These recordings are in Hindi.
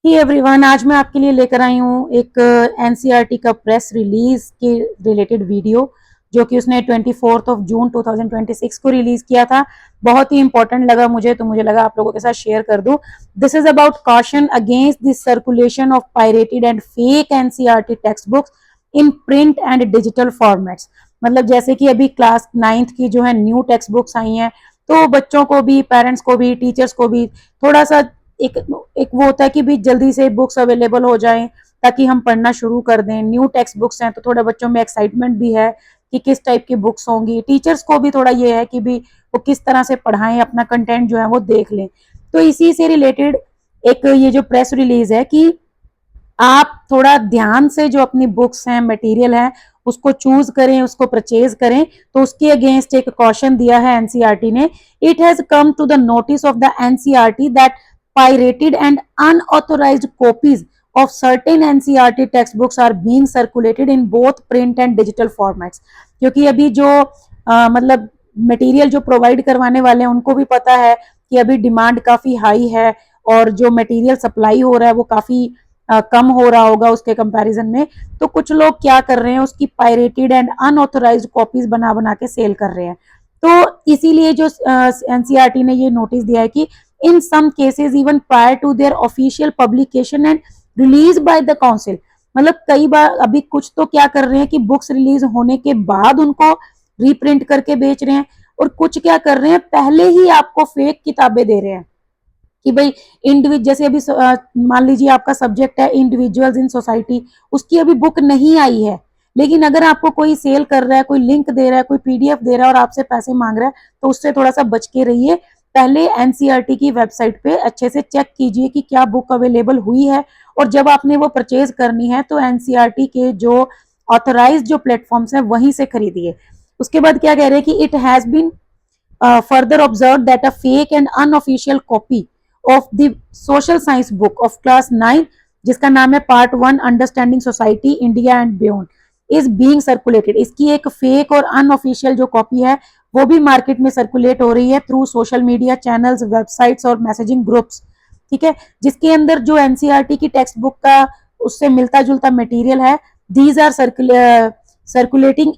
ही एवरीवन, आज मैं आपके लिए लेकर आई हूँ एक एनसीईआरटी का प्रेस रिलीज के रिलेटेड वीडियो, जो कि उसने 24 जून 2026 को रिलीज किया था। बहुत ही इंपॉर्टेंट लगा मुझे, तो मुझे लगा आप लोगों के साथ शेयर कर दूं। This is about caution against the circulation of pirated and fake NCERT text books in print and digital formats. मतलब जैसे कि अभी क्लास 9th की जो है न्यू टेक्स्ट बुक्स आई हैं, तो बच्चों को भी, पेरेंट्स को भी, टीचर्स को भी थोड़ा सा एक एक वो होता है कि भी जल्दी से बुक्स अवेलेबल हो जाएं ताकि हम पढ़ना शुरू कर दें। न्यू टेक्स्ट बुक्स हैं तो थोड़ा बच्चों में एक्साइटमेंट भी है कि किस टाइप की बुक्स होंगी। टीचर्स को भी थोड़ा ये है कि भी वो किस तरह से पढ़ाएं, अपना कंटेंट जो है वो देख लें। तो इसी से रिलेटेड एक ये जो प्रेस रिलीज है कि आप थोड़ा ध्यान से जो अपनी बुक्स हैं, मटेरियल है, उसको चूज करें, उसको परचेज करें। तो उसके अगेंस्ट एक कॉशन दिया है एनसीईआरटी ने। It has come to the notice of the NCERT that pirated and unauthorized copies of certain NCERT textbooks are being circulated in both print and digital formats। क्योंकि अभी जो मतलब मटेरियल जो प्रोवाइड करवाने वाले हैं उनको भी पता है कि अभी डिमांड काफी हाई है और जो मटेरियल सप्लाई हो रहा है वो काफी कम हो रहा होगा उसके कंपैरिजन में। तो कुछ लोग क्या कर रहे हैं, उसकी पायरेटेड एंड अनऑथोराइज्ड कॉपीज बना बना के सेल कर रहे हैं। तो इसीलिए जो एनसीईआरटी ने ये नोटिस दिया है कि in some cases even prior to their official publication and release by the council। मतलब कई बार अभी कुछ तो क्या कर रहे हैं कि बुक्स रिलीज होने के बाद उनको रीप्रिंट करके बेच रहे हैं, और कुछ क्या कर रहे हैं, पहले ही आपको फेक किताबें दे रहे हैं कि भाई इंडिविजुअल, जैसे अभी मान लीजिए आपका सब्जेक्ट है इंडिविजुअल्स इन सोसाइटी, उसकी अभी बुक नहीं आई है, लेकिन अगर आपको कोई सेल कर रहा है, कोई लिंक दे रहा है, कोई पीडीएफ दे रहा है और आपसे पैसे मांग रहा है, तो उससे थोड़ा सा बच के रहिए। पहले एनसीईआरटी की वेबसाइट पे अच्छे से चेक कीजिए कि क्या बुक अवेलेबल हुई है, और जब आपने वो परचेज करनी है तो एनसीईआरटी के जो ऑथराइज्ड जो प्लेटफॉर्म्स हैं वहीं से खरीदिए। उसके बाद क्या कह रहे हैं कि it has been further observed that a fake and unofficial copy of the social science book of class 9, जिसका नाम है part 1 understanding society India and beyond, is being circulated. इसकी एक फेक और अनऑफिशियल जो कॉपी है वो भी मार्केट में सर्कुलेट हो रही है through social media channels, websites और मैसेजिंग ग्रुप्स। ठीक है, जिसके अंदर जो एनसीईआरटी की टेक्स्ट बुक का उससे मिलता जुलता मटेरियल है, दीज आर सर्कुलेटिंग।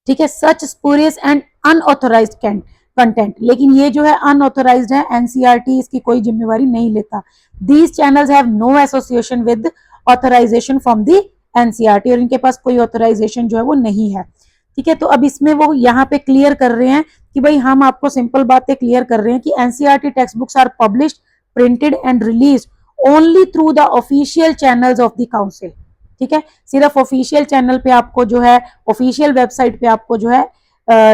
ठीक है, such spurious and unauthorised content. लेकिन ये जो है अनऑथोराइज्ड है, एनसीईआरटी इसकी कोई जिम्मेवारी नहीं लेता। These channels have no association with authorisation from the NCERT, और इनके पास कोई ऑथराइजेशन जो है वो नहीं है। ठीक है, तो अब इसमें वो यहाँ पे क्लियर कर रहे हैं कि भाई हम आपको सिंपल बातें क्लियर कर रहे हैं कि NCERT textbooks are published, printed and release only through the official channels of the council. ठीक है, सिर्फ ऑफिशियल चैनल पे आपको जो है, ऑफिशियल वेबसाइट पे आपको जो है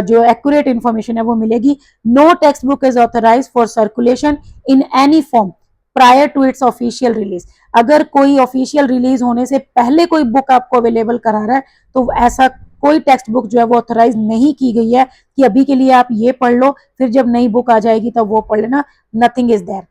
जो एक्यूरेट इंफॉर्मेशन है वो मिलेगी। No textbook is authorised for circulation in any form prior to its official release. अगर कोई ऑफिशियल रिलीज होने से पहले कोई बुक आपको अवेलेबल करा रहा है तो ऐसा कोई टेक्स्ट बुक जो है वो ऑथराइज नहीं की गई है कि अभी के लिए आप ये पढ़ लो, फिर जब नई बुक आ जाएगी तब वो पढ़ लेना। Nothing is there.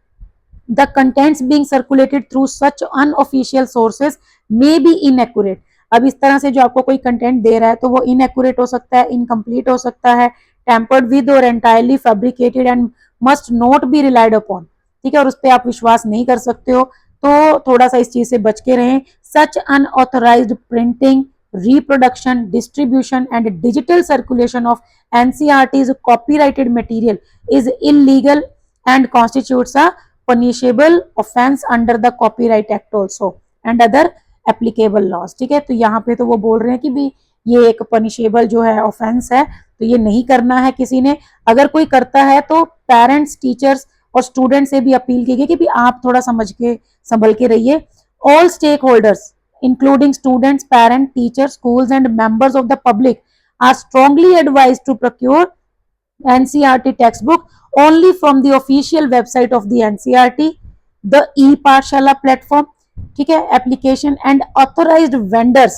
The contents being circulated through such unofficial sources may be inaccurate। अब इस तरह से जो आपको कोई कंटेंट दे रहा है तो वो इनएक्यूरेट हो सकता है, इनकम्प्लीट हो सकता है, टेम्पर्ड विद और entirely fabricated and must not be relied upon. ठीक है, और उस पर आप विश्वास नहीं कर सकते हो, तो थोड़ा सा इस चीज से बच के रहें। Such unauthorised printing, reproduction, distribution and digital circulation of NCERT's copyrighted material is illegal and constitutes a punishable offense under the Copyright Act also and other applicable laws। ठीक है, तो यहाँ पे तो वो बोल रहे हैं कि भी ये एक पनिशेबल जो है ऑफेंस है, तो ये नहीं करना है किसी ने। अगर कोई करता है तो पेरेंट्स, टीचर्स और स्टूडेंट से भी अपील की गई कि भी आप थोड़ा समझ के संभल के रहिए। All stakeholders including students, parents, teachers, schools and members of the public are strongly advised to procure NCERT textbook only from the official website of the NCERT, the e-पाठशाला platform, ठीक है, application and authorized vendors।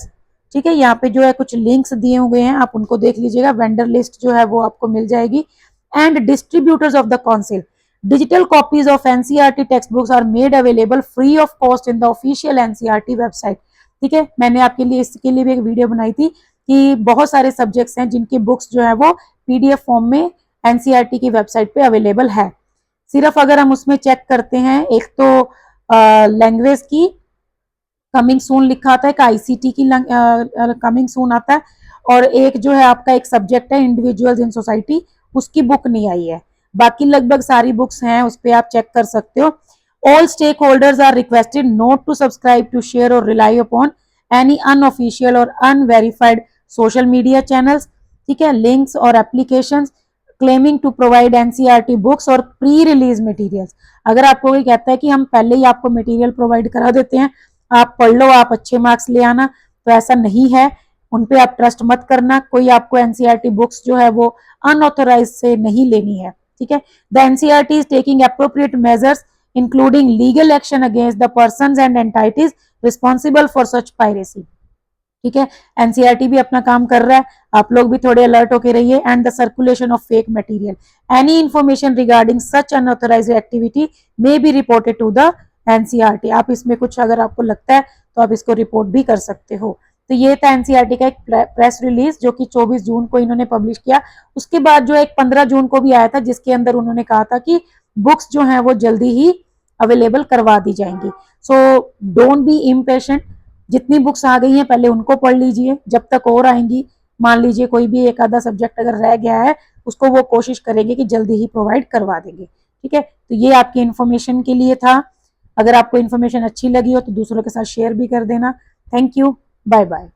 ठीक है, यहाँ पे जो है कुछ लिंक्स दिए हुए हैं, आप उनको देख लीजिएगा, वेंडर लिस्ट जो है वो आपको मिल जाएगी। And distributors of the council, digital copies of NCERT textbooks are made available free of cost in the official NCERT website। ठीक है, मैंने आपके लिए इसके लिए भी एक वीडियो बनाई थी कि बहुत सारे सब्जेक्ट्स हैं जिनकी बुक्स जो है वो पीडीएफ फॉर्म में एनसीईआरटी की वेबसाइट पे अवेलेबल है। सिर्फ अगर हम उसमें चेक करते हैं, एक तो लैंग्वेज की कमिंग सून लिखा आता है, एक आईसीटी की कमिंग सून आता है, और एक जो है आपका एक सब्जेक्ट है इंडिविजुअल्स इन सोसाइटी, उसकी बुक नहीं आई है। बाकी लगभग सारी बुक्स हैं, उस पर आप चेक कर सकते हो। All stakeholders are requested not to subscribe to share or rely upon any unofficial or unverified social media channels, ठीक है, links or applications claiming to provide NCERT books or pre release materials. अगर आपको कोई कहता है कि हम पहले ही आपको मटेरियल प्रोवाइड करा देते हैं, आप पढ़ लो, आप अच्छे मार्क्स ले आना, तो ऐसा नहीं है, उन पे आप ट्रस्ट मत करना। कोई आपको एनसीईआरटी बुक्स जो है वो अनऑथोराइज से नहीं लेनी है, ठीक है। The NCERT is taking appropriate measures including legal action against the persons and entities responsible for such piracy, ठीक है। एनसीईआरटी भी अपना काम कर रहा है, आप लोग भी थोड़े अलर्ट होके रहिए। And the circulation of fake material, any information regarding such unauthorised activity may be reported to the NCERT. आप इसमें कुछ अगर आपको लगता है तो आप इसको रिपोर्ट भी कर सकते हो। तो ये था एनसीईआरटी का एक प्रेस रिलीज जो कि 24 जून को इन्होंने पब्लिश किया। उसके बाद जो एक 15 जून को भी आया था, जिसके अंदर उन्होंने कहा था कि बुक्स जो हैं वो जल्दी ही अवेलेबल करवा दी जाएंगी। सो डोंट बी इम्पेशेंट, जितनी बुक्स आ गई हैं पहले उनको पढ़ लीजिए, जब तक और आएंगी, मान लीजिए कोई भी एक आधा सब्जेक्ट अगर रह गया है, उसको वो कोशिश करेंगे कि जल्दी ही प्रोवाइड करवा देंगे, ठीक है। तो ये आपकी इन्फॉर्मेशन के लिए था। अगर आपको इन्फॉर्मेशन अच्छी लगी हो तो दूसरों के साथ शेयर भी कर देना। Thank you, bye bye.